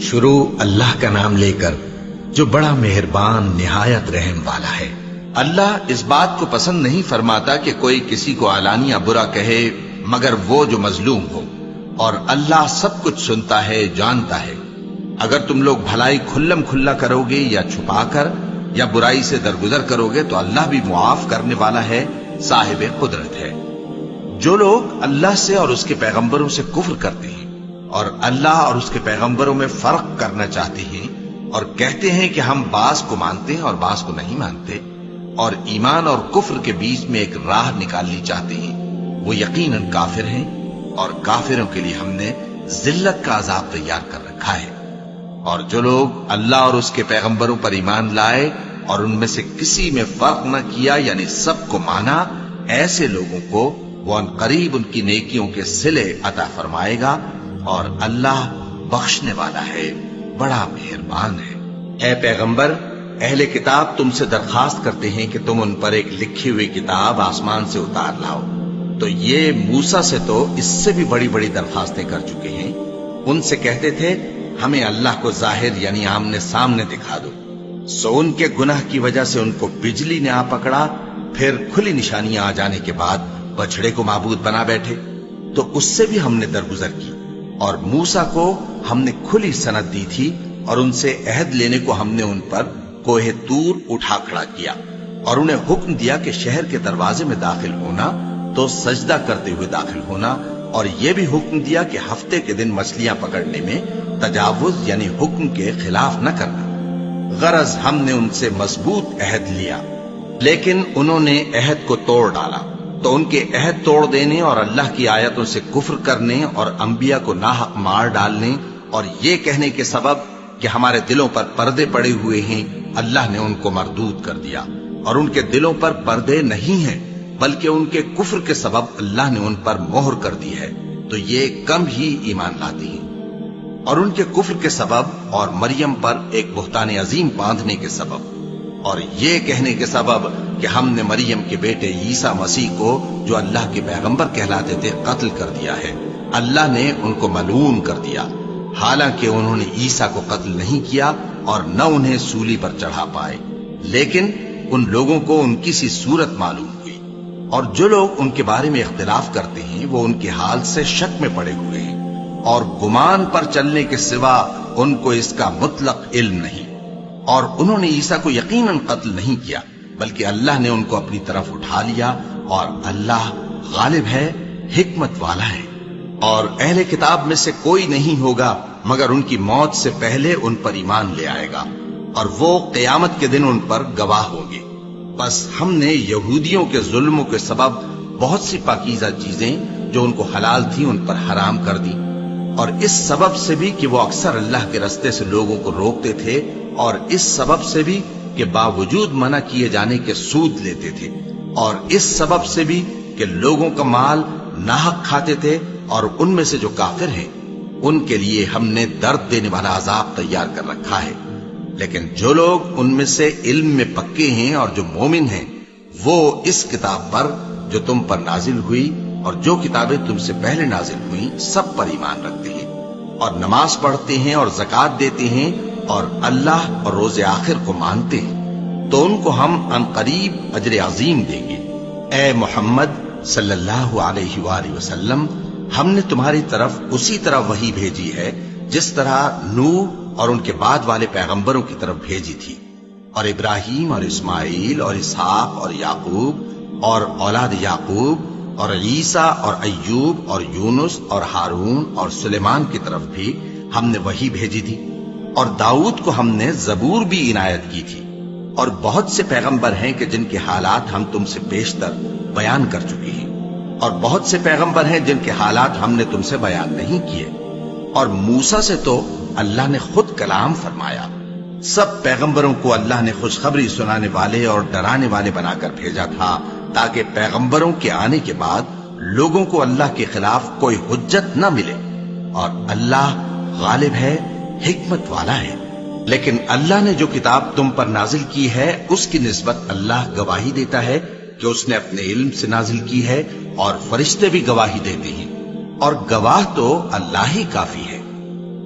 شروع اللہ کا نام لے کر جو بڑا مہربان نہایت رحم والا ہے۔ اللہ اس بات کو پسند نہیں فرماتا کہ کوئی کسی کو علانیہ برا کہے مگر وہ جو مظلوم ہو، اور اللہ سب کچھ سنتا ہے، جانتا ہے۔ اگر تم لوگ بھلائی کھلم کھلا کرو گے یا چھپا کر یا برائی سے درگزر کرو گے تو اللہ بھی معاف کرنے والا ہے، صاحب قدرت ہے۔ جو لوگ اللہ سے اور اس کے پیغمبروں سے کفر کرتے ہیں اور اللہ اور اس کے پیغمبروں میں فرق کرنا چاہتے ہیں اور کہتے ہیں کہ ہم بعض کو مانتے ہیں اور بعض کو نہیں مانتے، اور ایمان اور کفر کے بیچ میں ایک راہ نکالنی چاہتے ہیں، وہ یقیناً کافر ہیں، اور کافروں کے لیے ہم نے ذلت کا عذاب تیار کر رکھا ہے۔ اور جو لوگ اللہ اور اس کے پیغمبروں پر ایمان لائے اور ان میں سے کسی میں فرق نہ کیا، یعنی سب کو مانا، ایسے لوگوں کو وہ ان قریب ان کی نیکیوں کے صلے عطا فرمائے گا، اور اللہ بخشنے والا ہے، بڑا مہربان ہے۔ اے پیغمبر، اہل کتاب تم سے درخواست کرتے ہیں کہ تم ان پر ایک لکھی ہوئی کتاب آسمان سے اتار لاؤ، تو یہ موسیٰ سے تو اس سے بھی بڑی بڑی درخواستیں کر چکے ہیں۔ ان سے کہتے تھے ہمیں اللہ کو ظاہر یعنی آمنے سامنے دکھا دو، سو ان کے گناہ کی وجہ سے ان کو بجلی نے آ پکڑا، پھر کھلی نشانیاں آ جانے کے بعد بچڑے کو معبود بنا بیٹھے، تو اس سے بھی ہم نے درگزر کی۔ اور موسیٰ کو ہم نے کھلی سند دی تھی، اور ان سے عہد لینے کو ہم نے ان پر کوہ طور اٹھا کھڑا کیا، اور انہیں حکم دیا کہ شہر کے دروازے میں داخل ہونا تو سجدہ کرتے ہوئے داخل ہونا، اور یہ بھی حکم دیا کہ ہفتے کے دن مچھلیاں پکڑنے میں تجاوز یعنی حکم کے خلاف نہ کرنا۔ غرض ہم نے ان سے مضبوط عہد لیا، لیکن انہوں نے عہد کو توڑ ڈالا، تو ان کے عہد توڑ دینے اور اللہ کی آیتوں سے کفر کرنے اور انبیاء کو ناحق مار ڈالنے اور یہ کہنے کے سبب کہ ہمارے دلوں پر پردے پڑے ہوئے ہیں، اللہ نے ان کو مردود کر دیا۔ اور ان کے دلوں پر پردے نہیں ہیں بلکہ ان کے کفر کے سبب اللہ نے ان پر مہر کر دی ہے، تو یہ کم ہی ایمان لاتے ہیں۔ اور ان کے کفر کے سبب اور مریم پر ایک بہتان عظیم باندھنے کے سبب اور یہ کہنے کے سبب کہ ہم نے مریم کے بیٹے عیسیٰ مسیح کو جو اللہ کے پیغمبر کہلاتے تھے قتل کر دیا ہے، اللہ نے ان کو ملعون کر دیا، حالانکہ انہوں نے عیسیٰ کو قتل نہیں کیا اور نہ انہیں سولی پر چڑھا پائے، لیکن ان لوگوں کو ان کی سی صورت معلوم ہوئی۔ اور جو لوگ ان کے بارے میں اختلاف کرتے ہیں وہ ان کے حال سے شک میں پڑے ہوئے ہیں، اور گمان پر چلنے کے سوا ان کو اس کا مطلق علم نہیں۔ اور انہوں نے عیسیٰ کو یقیناً قتل نہیں کیا بلکہ اللہ نے ان کو اپنی طرف اٹھا لیا، اور اللہ غالب ہے، حکمت والا ہے۔ اور اہل کتاب میں سے کوئی نہیں ہوگا مگر ان کی موت سے پہلے ان پر ایمان لے آئے گا، اور وہ قیامت کے دن ان پر گواہ ہوں گے۔ بس ہم نے یہودیوں کے ظلموں کے سبب بہت سی پاکیزہ چیزیں جو ان کو حلال تھیں ان پر حرام کر دی، اور اس سبب سے بھی کہ وہ اکثر اللہ کے رستے سے لوگوں کو روکتے تھے، اور اس سبب سے بھی کہ باوجود منع کیے جانے کے سود لیتے تھے، اور اس سبب سے بھی کہ لوگوں کا مال ناحق کھاتے تھے، اور ان میں سے جو کافر ہیں ان کے لیے ہم نے درد دینے والا عذاب تیار کر رکھا ہے۔ لیکن جو لوگ ان میں سے علم میں پکے ہیں اور جو مومن ہیں وہ اس کتاب پر جو تم پر نازل ہوئی اور جو کتابیں تم سے پہلے نازل ہوئیں سب پر ایمان رکھتے ہیں، اور نماز پڑھتے ہیں اور زکوٰۃ دیتے ہیں اور اللہ اور روز آخر کو مانتے ہیں، تو ان کو ہم عنقریب اجر عظیم دیں گے۔ اے محمد صلی اللہ علیہ وآلہ وسلم، ہم نے تمہاری طرف اسی طرح وحی بھیجی ہے جس طرح نوح اور ان کے بعد والے پیغمبروں کی طرف بھیجی تھی، اور ابراہیم اور اسماعیل اور اسحاق اور یعقوب اور اولاد یعقوب اور عیسیٰ اور ایوب اور یونس اور ہارون اور سلیمان کی طرف بھی ہم نے وحی بھیجی تھی، اور داؤد کو ہم نے زبور بھی عنایت کی تھی۔ اور بہت سے پیغمبر ہیں کہ جن کے حالات ہم تم سے بیشتر بیان کر چکے ہیں، اور بہت سے پیغمبر ہیں جن کے حالات ہم نے تم سے بیان نہیں کیے۔ اور موسیٰ سے تو اللہ نے خود کلام فرمایا۔ سب پیغمبروں کو اللہ نے خوشخبری سنانے والے اور ڈرانے والے بنا کر بھیجا تھا تاکہ پیغمبروں کے آنے کے بعد لوگوں کو اللہ کے خلاف کوئی حجت نہ ملے، اور اللہ غالب ہے، حکمت والا ہے۔ لیکن اللہ نے جو کتاب تم پر نازل کی ہے اس کی نسبت اللہ گواہی دیتا ہے کہ اس نے اپنے علم سے نازل کی ہے، اور فرشتے بھی گواہی دیتے ہیں، اور گواہ تو اللہ ہی کافی ہے۔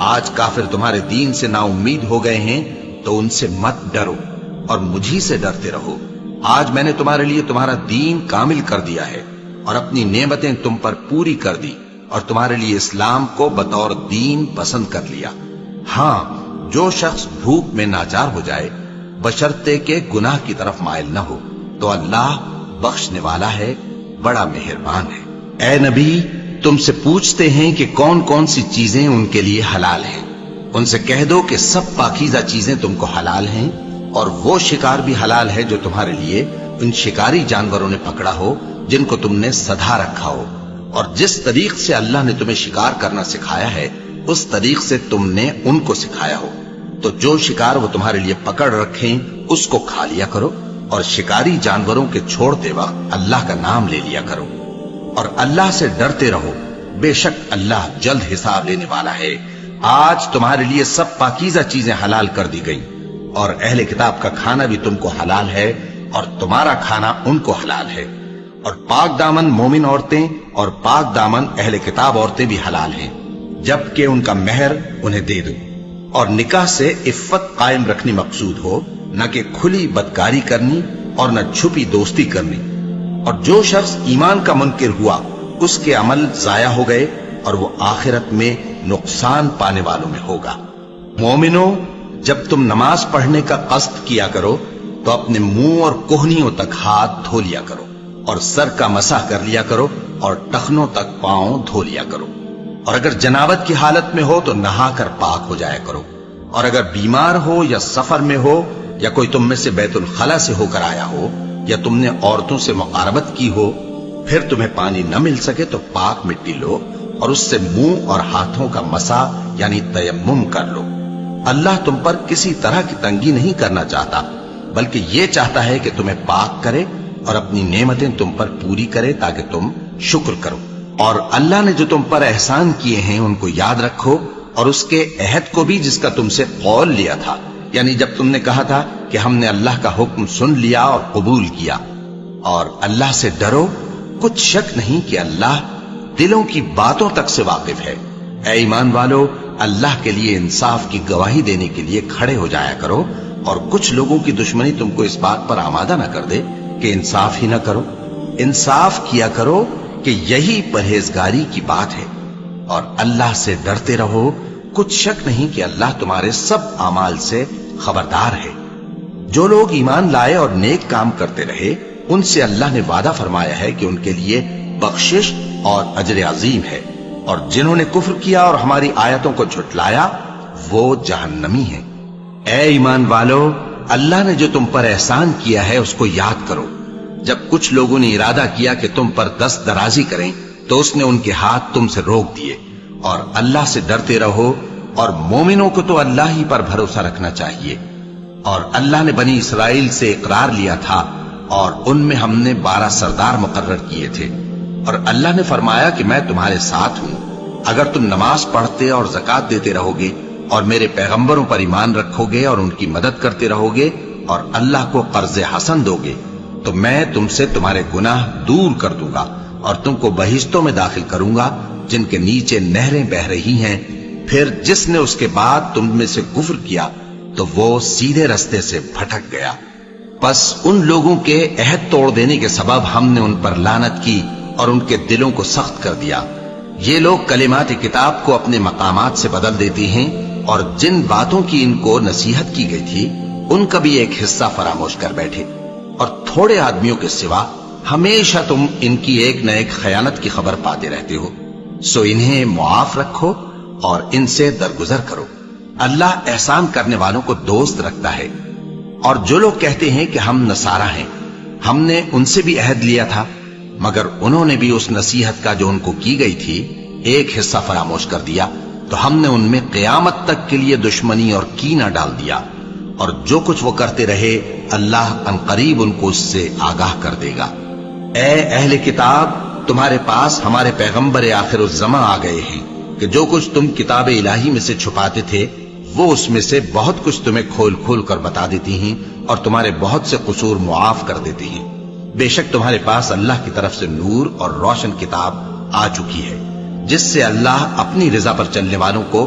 آج کافر تمہارے دین سے نا امید ہو گئے ہیں تو ان سے مت ڈرو اور مجھی سے ڈرتے رہو۔ آج میں نے تمہارے لیے تمہارا دین کامل کر دیا ہے اور اپنی نعمتیں تم پر پوری کر دی اور تمہارے لیے اسلام کو بطور دین پسند کر لیا۔ ہاں، جو شخص بھوک میں ناچار ہو جائے بشرطے کہ گناہ کی طرف مائل نہ ہو تو اللہ بخشنے والا ہے، بڑا مہربان ہے۔ اے نبی، تم سے پوچھتے ہیں کہ کون کون سی چیزیں ان کے لیے حلال ہیں۔ ان سے کہہ دو کہ سب پاکیزہ چیزیں تم کو حلال ہیں، اور وہ شکار بھی حلال ہے جو تمہارے لیے ان شکاری جانوروں نے پکڑا ہو جن کو تم نے سدھا رکھا ہو، اور جس طریق سے اللہ نے تمہیں شکار کرنا سکھایا ہے اس طریق سے تم نے ان کو سکھایا ہو۔ تو جو شکار وہ تمہارے لیے پکڑ رکھیں اس کو کھا لیا کرو، اور شکاری جانوروں کے چھوڑتے وقت اللہ کا نام لے لیا کرو، اور اللہ سے ڈرتے رہو، بے شک اللہ جلد حساب لینے والا ہے۔ آج تمہارے لیے سب پاکیزہ چیزیں حلال کر دی گئی، اور اہل کتاب کا کھانا بھی تم کو حلال ہے اور تمہارا کھانا ان کو حلال ہے، اور پاک دامن مومن عورتیں اور پاک دامن اہل کتاب عورتیں بھی حلال ہیں، جبکہ ان کا مہر انہیں دے دو، اور نکاح سے عفت قائم رکھنی مقصود ہو، نہ کہ کھلی بدکاری کرنی اور نہ چھپی دوستی کرنی۔ اور جو شخص ایمان کا منکر ہوا اس کے عمل ضائع ہو گئے اور وہ آخرت میں نقصان پانے والوں میں ہوگا۔ مومنوں، جب تم نماز پڑھنے کا قصد کیا کرو تو اپنے منہ اور کوہنیوں تک ہاتھ دھو لیا کرو، اور سر کا مسح کر لیا کرو، اور ٹخنوں تک پاؤں دھو لیا کرو، اور اگر جنابت کی حالت میں ہو تو نہا کر پاک ہو جایا کرو، اور اگر بیمار ہو یا سفر میں ہو یا کوئی تم میں سے بیت الخلا سے ہو کر آیا ہو یا تم نے عورتوں سے مقاربت کی ہو، پھر تمہیں پانی نہ مل سکے تو پاک مٹی لو اور اس سے منہ اور ہاتھوں کا مسح یعنی تیمم کر لو۔ اللہ تم پر کسی طرح کی تنگی نہیں کرنا چاہتا، بلکہ یہ چاہتا ہے کہ تمہیں پاک کرے اور اپنی نعمتیں تم پر پوری کرے تاکہ تم شکر کرو۔ اور اللہ نے جو تم پر احسان کیے ہیں ان کو یاد رکھو، اور اس کے عہد کو بھی جس کا تم سے قول لیا تھا، یعنی جب تم نے کہا تھا کہ ہم نے اللہ کا حکم سن لیا اور قبول کیا۔ اور اللہ سے ڈرو، کچھ شک نہیں کہ اللہ دلوں کی باتوں تک سے واقف ہے۔ اے ایمان والو، اللہ کے لیے انصاف کی گواہی دینے کے لیے کھڑے ہو جایا کرو، اور کچھ لوگوں کی دشمنی تم کو اس بات پر آمادہ نہ کر دے کہ انصاف ہی نہ کرو۔ انصاف کیا کرو کہ یہی پرہیزگاری کی بات ہے، اور اللہ سے ڈرتے رہو، کچھ شک نہیں کہ اللہ تمہارے سب اعمال سے خبردار ہے۔ جو لوگ ایمان لائے اور نیک کام کرتے رہے ان سے اللہ نے وعدہ فرمایا ہے کہ ان کے لیے بخشش اور اجر عظیم ہے، اور جنہوں نے کفر کیا اور ہماری آیتوں کو جھٹلایا وہ جہنمی ہیں۔ اے ایمان والو، اللہ نے جو تم پر احسان کیا ہے اس کو یاد کرو۔ جب کچھ لوگوں نے ارادہ کیا کہ تم پر دست درازی کریں تو اس نے ان کے ہاتھ تم سے روک دیے، اور اللہ سے ڈرتے رہو، اور مومنوں کو تو اللہ ہی پر بھروسہ رکھنا چاہیے۔ اور اللہ نے بنی اسرائیل سے اقرار لیا تھا اور ان میں ہم نے 12 سردار مقرر کیے تھے، اور اللہ نے فرمایا کہ میں تمہارے ساتھ ہوں، اگر تم نماز پڑھتے اور زکوٰۃ دیتے رہو گے اور میرے پیغمبروں پر ایمان رکھو گے اور ان کی مدد کرتے رہو گے اور اللہ کو قرض حسن دو گے تو میں تم سے تمہارے گناہ دور کر دوں گا اور تم کو بہشتوں میں داخل کروں گا جن کے نیچے نہریں بہ رہی ہیں۔ پھر جس نے اس کے بعد تم میں سے کفر کیا تو وہ سیدھے رستے سے بھٹک گیا۔ پس ان لوگوں کے عہد توڑ دینے کے سبب ہم نے ان پر لعنت کی اور ان کے دلوں کو سخت کر دیا۔ یہ لوگ کلمات کتاب کو اپنے مقامات سے بدل دیتے ہیں، اور جن باتوں کی ان کو نصیحت کی گئی تھی ان کا بھی ایک حصہ فراموش کر بیٹھے، اور تھوڑے آدمیوں کے سوا ہمیشہ تم ان کی ایک نہ ایک خیانت کی خبر پاتے رہتے ہو۔ سو انہیں معاف رکھو اور ان سے درگزر کرو۔ اللہ احسان کرنے والوں کو دوست رکھتا ہے۔ اور جو لوگ کہتے ہیں کہ ہم نصارہ ہیں، ہم نے ان سے بھی عہد لیا تھا، مگر انہوں نے بھی اس نصیحت کا جو ان کو کی گئی تھی ایک حصہ فراموش کر دیا، تو ہم نے ان میں قیامت تک کے لیے دشمنی اور کینہ ڈال دیا، اور جو کچھ وہ کرتے رہے اللہ عنقریب ان کو اس سے آگاہ کر دے گا۔ اے اہل کتاب، تمہارے پاس ہمارے پیغمبر آخر الزماں آ گئے ہیں کہ جو کچھ تم کتاب الہی میں سے چھپاتے تھے وہ اس میں سے بہت کچھ تمہیں کھول کھول کر بتا دیتی ہیں اور تمہارے بہت سے قصور معاف کر دیتی ہیں۔ بے شک تمہارے پاس اللہ کی طرف سے نور اور روشن کتاب آ چکی ہے، جس سے اللہ اپنی رضا پر چلنے والوں کو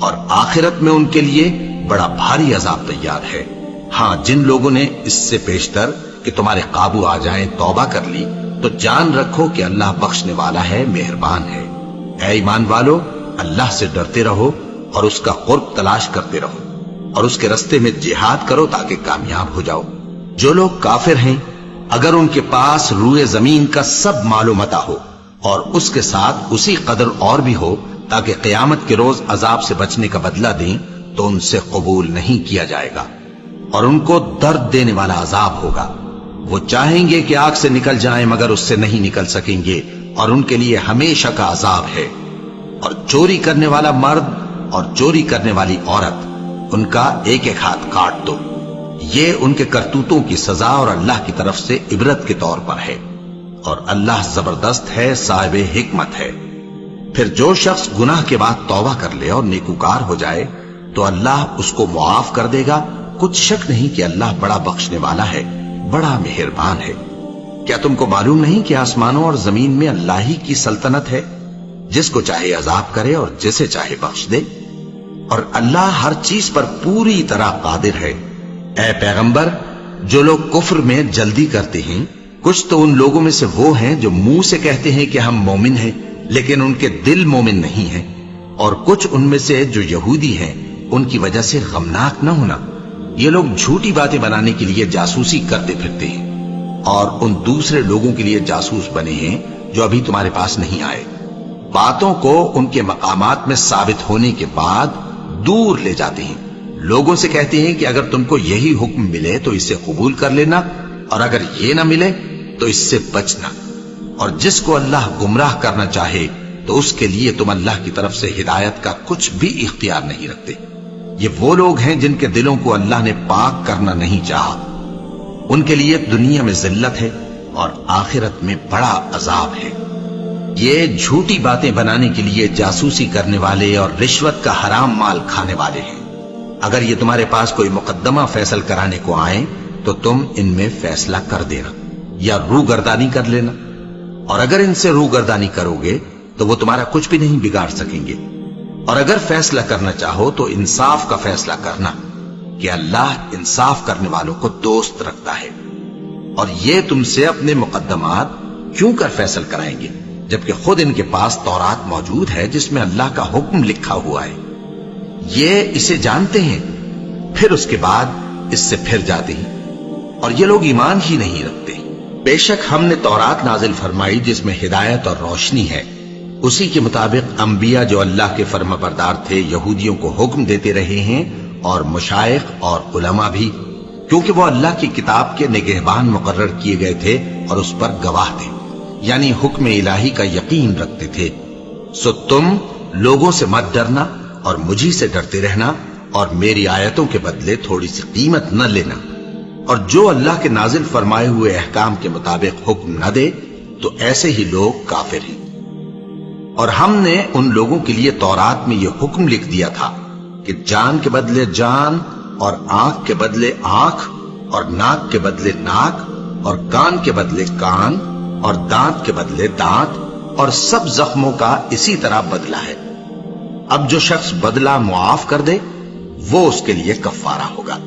اور آخرت میں ان کے لیے بڑا بھاری عذاب تیار ہے۔ ہاں، جن لوگوں نے اس سے پیشتر کہ تمہارے قابو آ جائیں توبہ کر لی تو جان رکھو کہ اللہ بخشنے والا ہے، مہربان ہے۔ اے ایمان والو، اللہ سے ڈرتے رہو اور اس کا قرب تلاش کرتے رہو اور اس کے رستے میں جہاد کرو تاکہ کامیاب ہو جاؤ۔ جو لوگ کافر ہیں، اگر ان کے پاس روئے زمین کا سب مال و متاع ہو اور اس کے ساتھ اسی قدر اور بھی ہو تاکہ قیامت کے روز عذاب سے بچنے کا بدلہ دیں، تو ان سے قبول نہیں کیا جائے گا اور ان کو درد دینے والا عذاب ہوگا۔ وہ چاہیں گے کہ آگ سے نکل جائیں مگر اس سے نہیں نکل سکیں گے اور ان کے لیے ہمیشہ کا عذاب ہے۔ اور چوری کرنے والا مرد اور چوری کرنے والی عورت، ان کا ایک ایک ہاتھ کاٹ دو۔ یہ ان کے کرتوتوں کی سزا اور اللہ کی طرف سے عبرت کے طور پر ہے، اور اللہ زبردست ہے، صاحب حکمت ہے۔ پھر جو شخص گناہ کے بعد توبہ کر لے اور نیکوکار ہو جائے تو اللہ اس کو معاف کر دے گا۔ کچھ شک نہیں کہ اللہ بڑا بخشنے والا ہے، بڑا مہربان ہے۔ کیا تم کو معلوم نہیں کہ آسمانوں اور زمین میں اللہ ہی کی سلطنت ہے، جس کو چاہے عذاب کرے اور جسے چاہے بخش دے، اور اللہ ہر چیز پر پوری طرح قادر ہے۔ اے پیغمبر، جو لوگ کفر میں جلدی کرتے ہیں، کچھ تو ان لوگوں میں سے وہ ہیں جو منہ سے کہتے ہیں کہ ہم مومن ہیں لیکن ان کے دل مومن نہیں ہیں، اور کچھ ان میں سے جو یہودی ہیں، ان کی وجہ سے غمناک نہ ہونا۔ یہ لوگ جھوٹی باتیں بنانے کے لیے جاسوسی کرتے پھرتے ہیں اور ان دوسرے لوگوں کے لیے جاسوس بنے ہیں جو ابھی تمہارے پاس نہیں آئے۔ باتوں کو ان کے مقامات میں ثابت ہونے کے بعد دور لے جاتے ہیں، لوگوں سے کہتے ہیں کہ اگر تم کو یہی حکم ملے تو اسے قبول کر لینا، اور اگر یہ نہ ملے تو اس سے بچنا، اور جس کو اللہ گمراہ کرنا چاہے تو اس کے لیے تم اللہ کی طرف سے ہدایت کا کچھ بھی اختیار نہیں رکھتے۔ یہ وہ لوگ ہیں جن کے دلوں کو اللہ نے پاک کرنا نہیں چاہا، ان کے لیے دنیا میں ذلت ہے اور آخرت میں بڑا عذاب ہے۔ یہ جھوٹی باتیں بنانے کے لیے جاسوسی کرنے والے اور رشوت کا حرام مال کھانے والے ہیں۔ اگر یہ تمہارے پاس کوئی مقدمہ فیصل کرانے کو آئیں تو تم ان میں فیصلہ کر دینا یا روگردانی کر لینا، اور اگر ان سے روگردانی کرو گے تو وہ تمہارا کچھ بھی نہیں بگاڑ سکیں گے۔ اور اگر فیصلہ کرنا چاہو تو انصاف کا فیصلہ کرنا، کہ اللہ انصاف کرنے والوں کو دوست رکھتا ہے۔ اور یہ تم سے اپنے مقدمات کیوں کر فیصل کرائیں گے جبکہ خود ان کے پاس تورات موجود ہے جس میں اللہ کا حکم لکھا ہوا ہے۔ یہ اسے جانتے ہیں، پھر اس کے بعد اس سے پھر جاتے ہیں، اور یہ لوگ ایمان ہی نہیں رکھتے۔ بے شک ہم نے تورات نازل فرمائی جس میں ہدایت اور روشنی ہے، اسی کے مطابق انبیاء جو اللہ کے فرما بردار تھے یہودیوں کو حکم دیتے رہے ہیں، اور مشائخ اور علماء بھی، کیونکہ وہ اللہ کی کتاب کے نگہبان مقرر کیے گئے تھے اور اس پر گواہ تھے، یعنی حکم الہی کا یقین رکھتے تھے۔ سو تم لوگوں سے مت ڈرنا اور مجھی سے ڈرتے رہنا، اور میری آیتوں کے بدلے تھوڑی سی قیمت نہ لینا، اور جو اللہ کے نازل فرمائے ہوئے احکام کے مطابق حکم نہ دے تو ایسے ہی لوگ کافر ہیں۔ اور ہم نے ان لوگوں کے لیے تورات میں یہ حکم لکھ دیا تھا کہ جان کے بدلے جان، اور آنکھ کے بدلے آنکھ، اور ناک کے بدلے ناک، اور کان کے بدلے کان، اور دانت کے بدلے دانت، اور سب زخموں کا اسی طرح بدلہ ہے۔ اب جو شخص بدلہ معاف کر دے وہ اس کے لیے کفارہ ہوگا،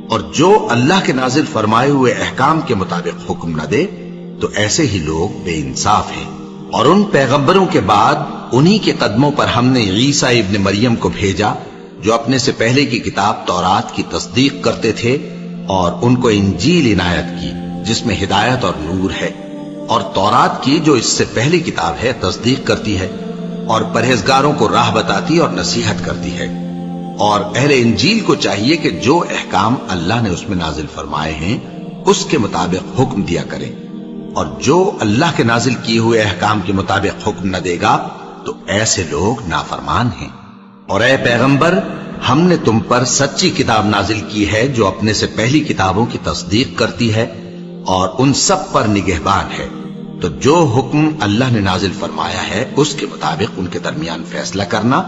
اور جو اللہ کے نازل فرمائے ہوئے احکام کے مطابق حکم نہ دے تو ایسے ہی لوگ بے انصاف ہیں۔ اور ان پیغمبروں کے بعد انہی کے قدموں پر ہم نے عیسیٰ ابن مریم کو بھیجا جو اپنے سے پہلے کی کتاب تورات کی تصدیق کرتے تھے، اور ان کو انجیل عنایت کی جس میں ہدایت اور نور ہے، اور تورات کی جو اس سے پہلی کتاب ہے تصدیق کرتی ہے، اور پرہیزگاروں کو راہ بتاتی اور نصیحت کرتی ہے۔ اور اہل انجیل کو چاہیے کہ جو احکام اللہ نے اس میں نازل فرمائے ہیں اس کے مطابق حکم دیا کریں، اور جو اللہ کے نازل کیے ہوئے احکام کے مطابق حکم نہ دے گا تو ایسے لوگ نافرمان ہیں۔ اور اے پیغمبر، ہم نے تم پر سچی کتاب نازل کی ہے جو اپنے سے پہلی کتابوں کی تصدیق کرتی ہے اور ان سب پر نگہبان ہے، تو جو حکم اللہ نے نازل فرمایا ہے اس کے مطابق ان کے درمیان فیصلہ کرنا،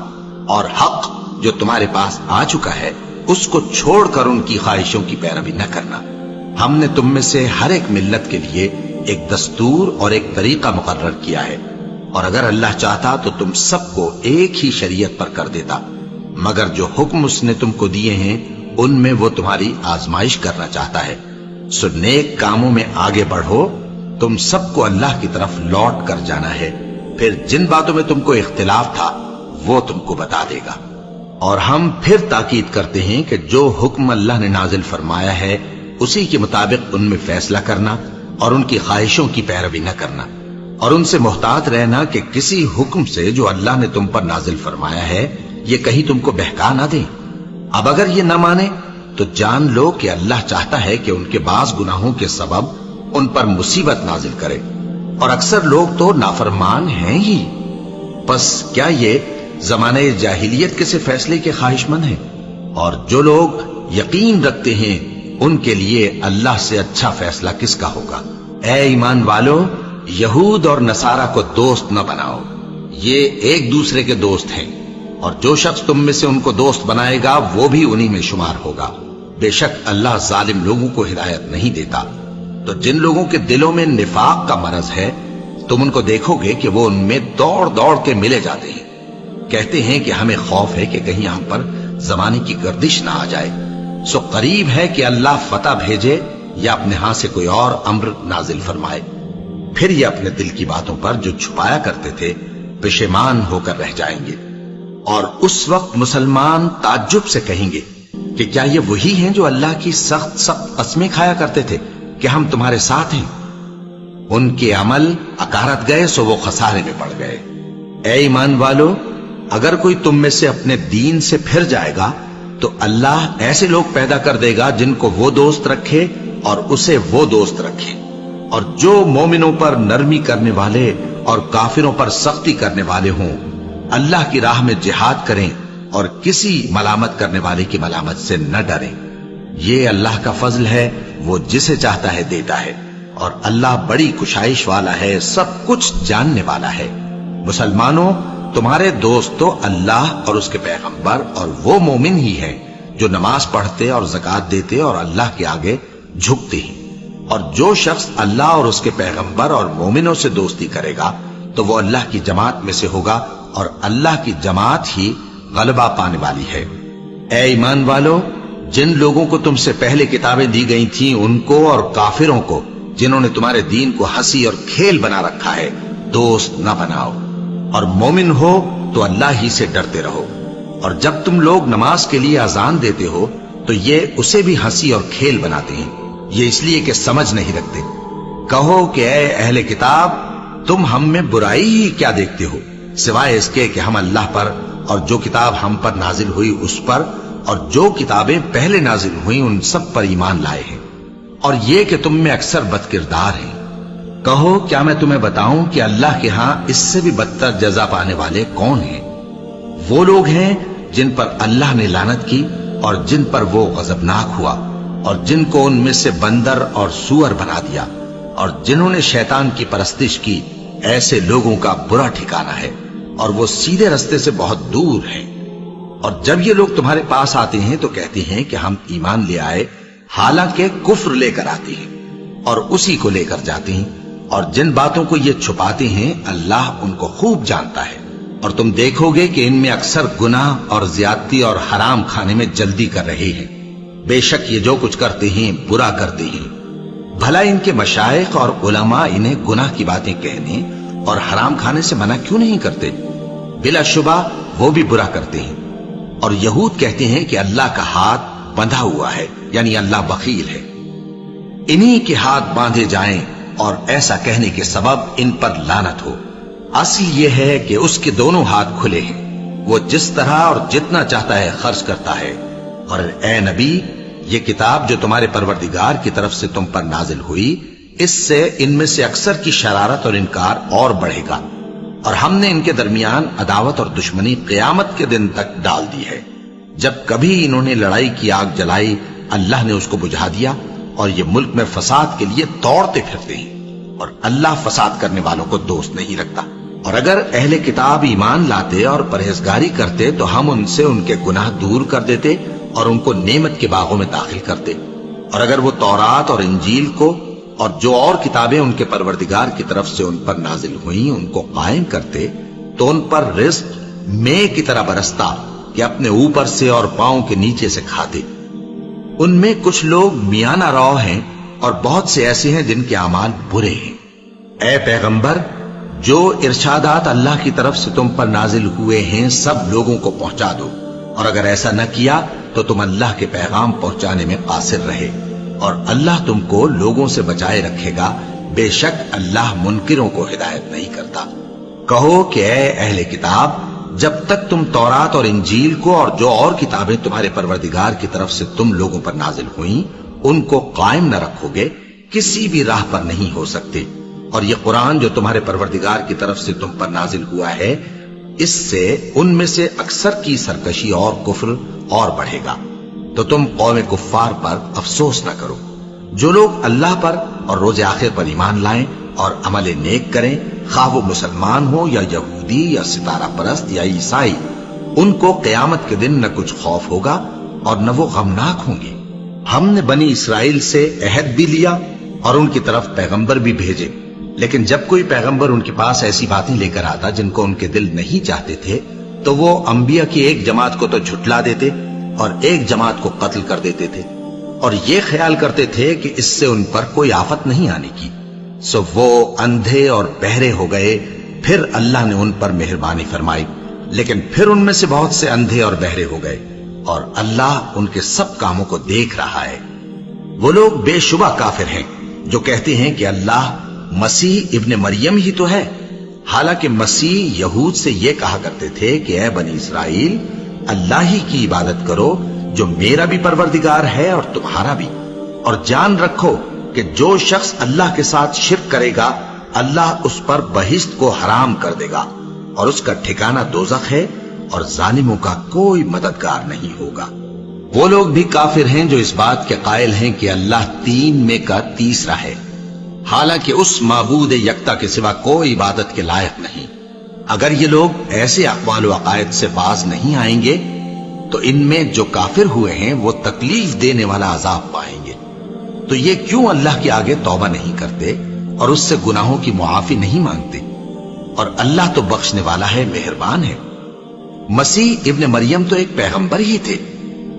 اور حق جو تمہارے پاس آ چکا ہے اس کو چھوڑ کر ان کی خواہشوں کی پیروی نہ کرنا۔ ہم نے تم میں سے ہر ایک ملت کے لیے ایک دستور اور ایک طریقہ مقرر کیا ہے، اور اگر اللہ چاہتا تو تم سب کو ایک ہی شریعت پر کر دیتا، مگر جو حکم اس نے تم کو دیے ہیں ان میں وہ تمہاری آزمائش کرنا چاہتا ہے۔ سو نیک کاموں میں آگے بڑھو، تم سب کو اللہ کی طرف لوٹ کر جانا ہے، پھر جن باتوں میں تم کو اختلاف تھا وہ تم کو بتا دے گا۔ اور ہم پھر تاکید کرتے ہیں کہ جو حکم اللہ نے نازل فرمایا ہے اسی کے مطابق ان میں فیصلہ کرنا اور ان کی خواہشوں کی پیروی نہ کرنا، اور ان سے محتاط رہنا کہ کسی حکم سے جو اللہ نے تم پر نازل فرمایا ہے یہ کہیں تم کو بہکا نہ دیں۔ اب اگر یہ نہ مانے تو جان لو کہ اللہ چاہتا ہے کہ ان کے بعض گناہوں کے سبب ان پر مصیبت نازل کرے، اور اکثر لوگ تو نافرمان ہیں ہی۔ پس کیا یہ زمانہ جاہلیت کے سے فیصلے کے خواہش مند ہیں؟ اور جو لوگ یقین رکھتے ہیں ان کے لیے اللہ سے اچھا فیصلہ کس کا ہوگا۔ اے ایمان والو، یہود اور نصارہ کو دوست نہ بناؤ، یہ ایک دوسرے کے دوست ہیں، اور جو شخص تم میں سے ان کو دوست بنائے گا وہ بھی انہی میں شمار ہوگا۔ بے شک اللہ ظالم لوگوں کو ہدایت نہیں دیتا۔ تو جن لوگوں کے دلوں میں نفاق کا مرض ہے تم ان کو دیکھو گے کہ وہ ان میں دوڑ دوڑ کے ملے جاتے ہیں، کہتے ہیں کہ ہمیں خوف ہے کہ کہیں ہم پر زمانے کی گردش نہ آ جائے۔ سو قریب ہے کہ اللہ فتح بھیجے یا اپنے ہاں سے کوئی اور امر نازل فرمائے، پھر یہ اپنے دل کی باتوں پر جو چھپایا کرتے تھے پشیمان ہو کر رہ جائیں گے۔ اور اس وقت مسلمان تعجب سے کہیں گے کہ کیا یہ وہی ہیں جو اللہ کی سخت سخت قسمیں کھایا کرتے تھے کہ ہم تمہارے ساتھ ہیں؟ ان کے عمل اکارت گئے سو وہ خسارے میں پڑ گئے۔ اے ایمان والو، اگر کوئی تم میں سے اپنے دین سے پھر جائے گا تو اللہ ایسے لوگ پیدا کر دے گا جن کو وہ دوست رکھے اور اسے وہ دوست رکھے، اور جو مومنوں پر نرمی کرنے والے اور کافروں پر سختی کرنے والے ہوں، اللہ کی راہ میں جہاد کریں اور کسی ملامت کرنے والے کی ملامت سے نہ ڈریں۔ یہ اللہ کا فضل ہے، وہ جسے چاہتا ہے دیتا ہے، اور اللہ بڑی کشائش والا ہے، سب کچھ جاننے والا ہے۔ مسلمانوں، تمہارے دوست تو اللہ اور اس کے پیغمبر اور وہ مومن ہی ہیں جو نماز پڑھتے اور زکوٰۃ دیتے اور اللہ کے آگے جھکتے ہیں۔ اور جو شخص اللہ اور اس کے پیغمبر اور مومنوں سے دوستی کرے گا تو وہ اللہ کی جماعت میں سے ہوگا، اور اللہ کی جماعت ہی غلبہ پانے والی ہے۔ اے ایمان والو، جن لوگوں کو تم سے پہلے کتابیں دی گئی تھیں ان کو اور کافروں کو جنہوں نے تمہارے دین کو ہنسی اور کھیل بنا رکھا ہے دوست نہ بناؤ، اور مومن ہو تو اللہ ہی سے ڈرتے رہو۔ اور جب تم لوگ نماز کے لیے اذان دیتے ہو تو یہ اسے بھی ہنسی اور کھیل بناتے ہیں، یہ اس لیے کہ سمجھ نہیں رکھتے۔ کہو کہ اے اہل کتاب، تم ہم میں برائی ہی کیا دیکھتے ہو، سوائے اس کے کہ ہم اللہ پر اور جو کتاب ہم پر نازل ہوئی اس پر اور جو کتابیں پہلے نازل ہوئیں ان سب پر ایمان لائے ہیں، اور یہ کہ تم میں اکثر بد کردار ہیں۔ کہو کیا میں تمہیں بتاؤں کہ اللہ کے ہاں اس سے بھی بدتر جزا پانے والے کون ہیں؟ وہ لوگ ہیں جن پر اللہ نے لعنت کی اور جن پر وہ غضبناک ہوا، اور جن کو ان میں سے بندر اور سور بنا دیا، اور جنہوں نے شیطان کی پرستش کی، ایسے لوگوں کا برا ٹھکانہ ہے، اور وہ سیدھے رستے سے بہت دور ہیں۔ اور جب یہ لوگ تمہارے پاس آتے ہیں تو کہتے ہیں کہ ہم ایمان لے آئے، حالانکہ کفر لے کر آتے ہیں اور اسی کو لے کر جاتے ہیں، اور جن باتوں کو یہ چھپاتے ہیں اللہ ان کو خوب جانتا ہے۔ اور تم دیکھو گے کہ ان میں اکثر گناہ اور زیادتی اور حرام کھانے میں جلدی کر رہے ہیں، بے شک یہ جو کچھ کرتے ہیں برا کرتے ہیں۔ بھلا ان کے مشائخ اور علماء انہیں گناہ کی باتیں کہنے اور حرام کھانے سے منع کیوں نہیں کرتے؟ بلا شبہ وہ بھی برا کرتے ہیں۔ اور یہود کہتے ہیں کہ اللہ کا ہاتھ بندھا ہوا ہے، یعنی اللہ بخیل ہے، انہی کے ہاتھ باندھے جائیں، اور ایسا کہنے کے سبب ان پر لعنت ہو۔ اصل یہ ہے کہ اس کے دونوں ہاتھ کھلے ہیں، وہ جس طرح اور جتنا چاہتا ہے خرچ کرتا ہے۔ اور اے نبی، یہ کتاب جو تمہارے پروردگار کی طرف سے تم پر نازل ہوئی، اس سے ان میں سے اکثر کی شرارت اور انکار اور بڑھے گا، اور ہم نے ان کے درمیان عداوت اور دشمنی قیامت کے دن تک ڈال دی ہے۔ جب کبھی انہوں نے لڑائی کی آگ جلائی اللہ نے اس کو بجھا دیا، اور یہ ملک میں فساد کے لیے دوڑتے پھرتے ہیں، اور اللہ فساد کرنے والوں کو دوست نہیں رکھتا۔ اور اگر اہل کتاب ایمان لاتے اور پرہیزگاری کرتے تو ہم ان سے ان کے گناہ دور کر دیتے اور ان کو نعمت کے باغوں میں داخل کرتے۔ اور اگر وہ تورات اور انجیل کو اور جو اور کتابیں ان کے پروردگار کی طرف سے ان پر نازل ہوئیں ان کو قائم کرتے تو ان پر رزق مے کی طرح برستا، کہ اپنے اوپر سے اور پاؤں کے نیچے سے کھاتے۔ ان میں کچھ لوگ میانہ رو ہیں اور بہت سے ایسے ہیں جن کے اعمال برے ہیں۔ اے پیغمبر، جو ارشادات اللہ کی طرف سے تم پر نازل ہوئے ہیں سب لوگوں کو پہنچا دو، اور اگر ایسا نہ کیا تو تم اللہ کے پیغام پہنچانے میں قاصر رہے، اور اللہ تم کو لوگوں سے بچائے رکھے گا، بے شک اللہ منکروں کو ہدایت نہیں کرتا۔ کہو کہ اے اہل کتاب، جب تک تم تورات اور انجیل کو اور جو اور کتابیں تمہارے پروردگار کی طرف سے تم لوگوں پر نازل ہوئیں ان کو قائم نہ رکھو گے، کسی بھی راہ پر نہیں ہو سکتے۔ اور یہ قرآن جو تمہارے پروردگار کی طرف سے تم پر نازل ہوا ہے، اس سے ان میں سے اکثر کی سرکشی اور کفر اور بڑھے گا، تو تم قوم کفار پر افسوس نہ کرو۔ جو لوگ اللہ پر اور روز آخر پر ایمان لائیں اور عمل نیک کریں، خواہ وہ مسلمان ہو یا یہودی یا ستارہ پرست یا عیسائی، ان کو قیامت کے دن نہ کچھ خوف ہوگا اور نہ وہ غمناک ہوں گے۔ ہم نے بنی اسرائیل سے عہد بھی لیا اور ان کی طرف پیغمبر بھی بھیجے، لیکن جب کوئی پیغمبر ان کے پاس ایسی باتیں لے کر آتا جن کو ان کے دل نہیں چاہتے تھے تو وہ انبیاء کی ایک جماعت کو تو جھٹلا دیتے اور ایک جماعت کو قتل کر دیتے تھے، اور یہ خیال کرتے تھے کہ اس سے ان پر کوئی آفت نہیں آنے کی، سو وہ اندھے اور بہرے ہو گئے۔ پھر اللہ نے ان پر مہربانی فرمائی، لیکن پھر ان میں سے بہت سے اندھے اور بہرے ہو گئے، اور اللہ ان کے سب کاموں کو دیکھ رہا ہے۔ وہ لوگ بے شبہ کافر ہیں جو کہتے ہیں کہ اللہ مسیح ابن مریم ہی تو ہے، حالانکہ مسیح یہود سے یہ کہا کرتے تھے کہ اے بنی اسرائیل، اللہ ہی کی عبادت کرو جو میرا بھی پروردگار ہے اور تمہارا بھی، اور جان رکھو کہ جو شخص اللہ کے ساتھ شرک کرے گا اللہ اس پر بہشت کو حرام کر دے گا، اور اس کا ٹھکانہ دوزخ ہے، اور ظالموں کا کوئی مددگار نہیں ہوگا۔ وہ لوگ بھی کافر ہیں جو اس بات کے قائل ہیں کہ اللہ تین میں کا تیسرا ہے، حالانکہ اس معبود یکتا کے سوا کوئی عبادت کے لائق نہیں۔ اگر یہ لوگ ایسے اقوال و عقائد سے باز نہیں آئیں گے تو ان میں جو کافر ہوئے ہیں وہ تکلیف دینے والا عذاب پائیں گے۔ تو یہ کیوں اللہ کے آگے توبہ نہیں کرتے اور اس سے گناہوں کی معافی نہیں مانگتے؟ اور اللہ تو بخشنے والا ہے، مہربان ہے۔ مسیح ابن مریم تو ایک پیغمبر ہی تھے،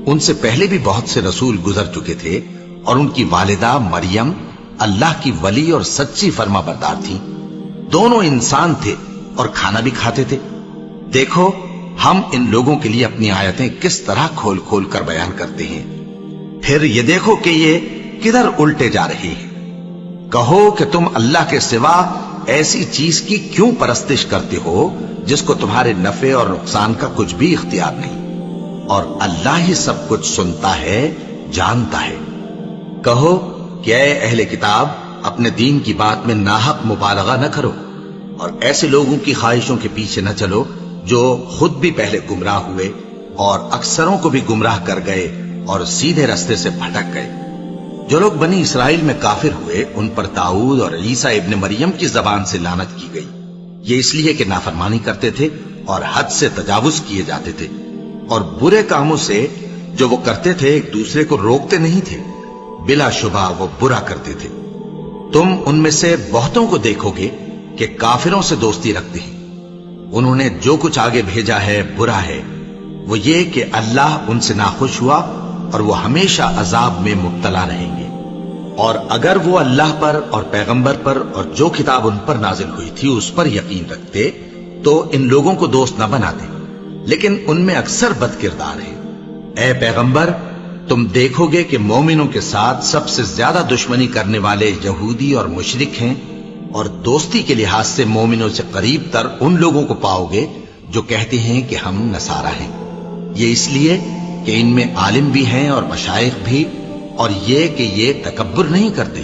ان سے پہلے بھی بہت سے رسول گزر چکے تھے، اور ان کی والدہ مریم اللہ کی ولی اور سچی فرما بردار تھیں۔ دونوں انسان تھے اور کھانا بھی کھاتے تھے۔ دیکھو ہم ان لوگوں کے لیے اپنی آیتیں کس طرح کھول کھول کر بیان کرتے ہیں، پھر یہ دیکھو کہ یہ کدھر الٹے جا رہے ہیں۔ کہو کہ تم اللہ کے سوا ایسی چیز کی کیوں پرستش کرتے ہو جس کو تمہارے نفع اور نقصان کا کچھ بھی اختیار نہیں، اور اللہ ہی سب کچھ سنتا ہے، جانتا ہے۔ کہو کہ اے اہل کتاب، اپنے دین کی بات میں ناحق مبالغہ نہ کرو، اور ایسے لوگوں کی خواہشوں کے پیچھے نہ چلو جو خود بھی پہلے گمراہ ہوئے اور اکثروں کو بھی گمراہ کر گئے اور سیدھے رستے سے بھٹک گئے۔ جو لوگ بنی اسرائیل میں کافر ہوئے ان پر داؤد اور عیسیٰ ابن مریم کی زبان سے لعنت کی گئی، یہ اس لیے کہ نافرمانی کرتے تھے اور حد سے تجاوز کیے جاتے تھے، اور برے کاموں سے جو وہ کرتے تھے ایک دوسرے کو روکتے نہیں تھے، بلا شبہ وہ برا کرتے تھے۔ تم ان میں سے بہتوں کو دیکھو گے کہ کافروں سے دوستی رکھتے ہیں، انہوں نے جو کچھ آگے بھیجا ہے برا ہے، وہ یہ کہ اللہ ان سے ناخوش ہوا اور وہ ہمیشہ عذاب میں مبتلا رہیں گے۔ اور اگر وہ اللہ پر اور پیغمبر پر اور جو کتاب ان پر نازل ہوئی تھی اس پر یقین رکھتے تو ان لوگوں کو دوست نہ بناتے، لیکن ان میں اکثر بد کردار ہیں۔ اے پیغمبر، تم دیکھو گے کہ مومنوں کے ساتھ سب سے زیادہ دشمنی کرنے والے یہودی اور مشرک ہیں، اور دوستی کے لحاظ سے مومنوں سے قریب تر ان لوگوں کو پاؤ گے جو کہتے ہیں کہ ہم نصارہ ہیں۔ یہ اس لیے کہ ان میں عالم بھی ہیں اور مشائخ بھی، اور یہ کہ یہ تکبر نہیں کرتے